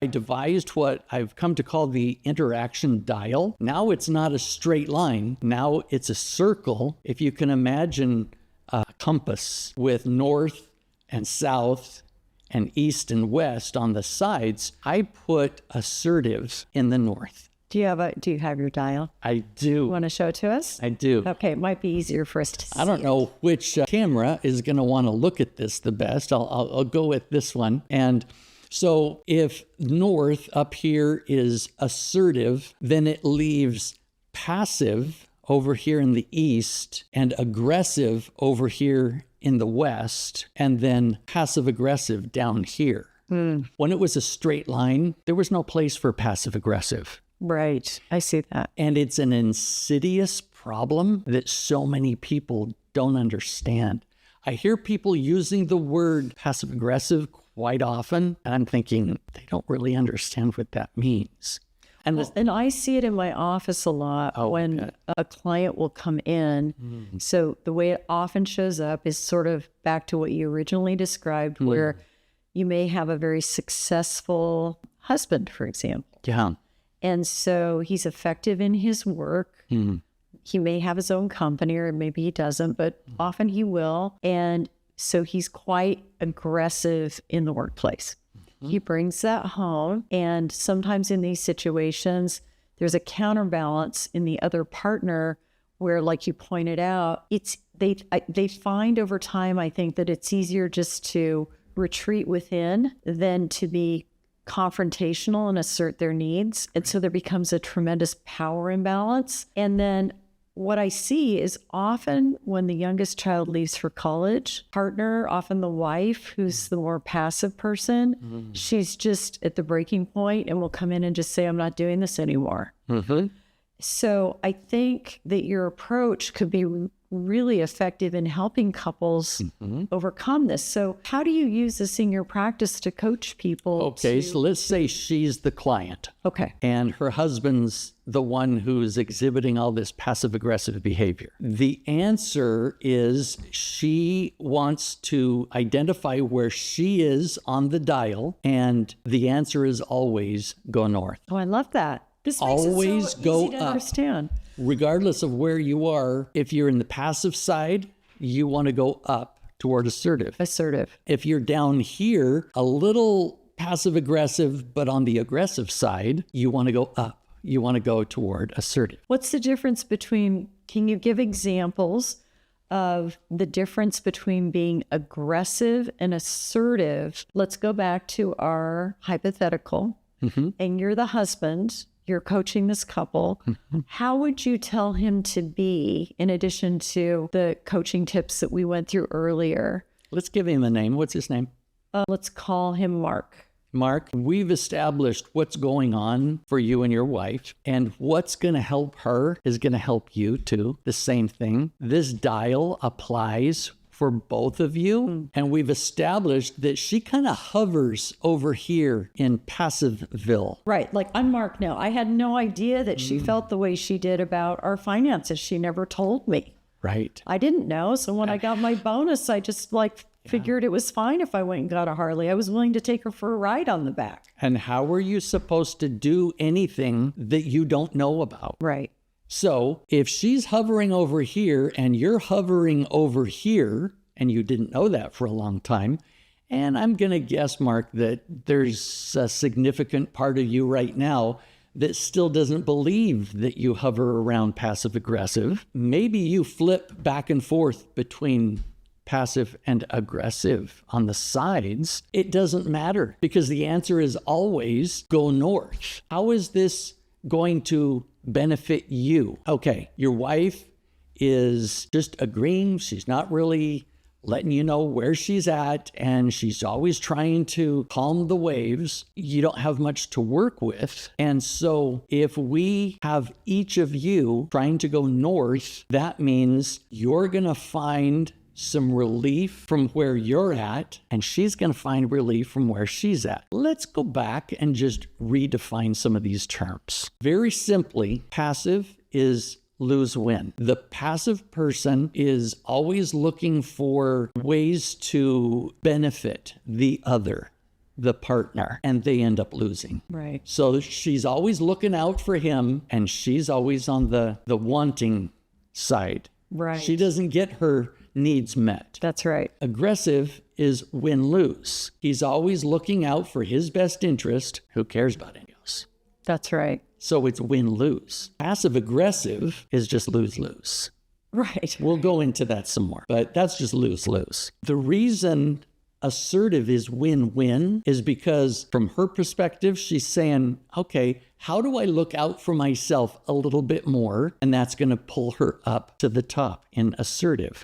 I devised what I've come to call the interaction dial. Now it's not a straight line. Now it's a circle. If you can imagine a compass with north and south and east and west on the sides, I put assertive in the north. Do you have your dial? I do. You want to show it to us? I do. Okay, it might be easier for us to see. I don't know which camera is going to want to look at this the best. I'll go with this one. And so if north up here is assertive, then it leaves passive over here in the east and aggressive over here in the west, and then passive aggressive down here. When it was a straight line, there was no place for passive aggressive. Right. I see that. And it's an insidious problem that so many people don't understand. I hear people using the word passive aggressive quite often, and I'm thinking they don't really understand what that means. And I see it in my office a lot when a client will come in. So the way it often shows up is sort of back to what you originally described, where you may have a very successful husband, for example. Yeah. And so he's effective in his work. He may have his own company, or maybe he doesn't, but often he will. And so he's quite aggressive in the workplace. He brings that home. And sometimes in these situations, there's a counterbalance in the other partner where, like you pointed out, they find over time, I think, that it's easier just to retreat within than to be confrontational and assert their needs. And so there becomes a tremendous power imbalance. And then what I see is often when the youngest child leaves for college, partner, often the wife, who's the more passive person, she's just at the breaking point and will come in and just say, I'm not doing this anymore. So I think that your approach could be really effective in helping couples overcome this. So how do you use this in your practice to coach people? Okay, so let's say she's the client. Okay. And her husband's the one who's exhibiting all this passive-aggressive behavior. The answer is she wants to identify where she is on the dial, and the answer is always go north. Oh, I love that. This makes Always it so go easy to up. understand. Regardless of where you are, if you're in the passive side, you want to go up toward assertive. Assertive. If you're down here, a little passive aggressive, but on the aggressive side, you want to go up. You want to go toward assertive. What's the difference between, can you give examples of the difference between being aggressive and assertive? Let's go back to our hypothetical. And you're the husband. You're coaching this couple. How would you tell him to be, in addition to the coaching tips that we went through earlier? Let's give him a name. What's his name? Let's call him Mark. Mark, we've established what's going on for you and your wife, and what's going to help her is going to help you too. The same thing. This dial applies for both of you. And we've established that she kind of hovers over here in Passiveville. Right. Like I'm Mark now. I had no idea that she felt the way she did about our finances. She never told me. Right. I didn't know. So when I got my bonus, I just figured it was fine if I went and got a Harley. I was willing to take her for a ride on the back. And how are you supposed to do anything that you don't know about? Right. So if she's hovering over here and you're hovering over here, and you didn't know that for a long time, and I'm going to guess, Mark, that there's a significant part of you right now that still doesn't believe that you hover around passive aggressive. Maybe you flip back and forth between passive and aggressive on the sides. It doesn't matter because the answer is always go north. How is this going to benefit you? Okay, your wife is just agreeing. She's not really letting you know where she's at, and she's always trying to calm the waves. You don't have much to work with. And so if we have each of you trying to go north, that means you're going to find some relief from where you're at, and she's going to find relief from where she's at. Let's go back and just redefine some of these terms. Very simply, passive is lose-win. The passive person is always looking for ways to benefit the other. the partner, and they end up losing. Right. So she's always looking out for him, and she's always on the wanting side. Right. She doesn't get her needs met. That's right. Aggressive is win-lose. He's always looking out for his best interest. Who cares about anyone else? That's right. So it's win-lose. Passive-aggressive is just lose-lose. Right. We'll go into that some more, but that's just lose-lose. The reason assertive is win-win is because from her perspective, she's saying, okay, how do I look out for myself a little bit more? And that's going to pull her up to the top in assertive.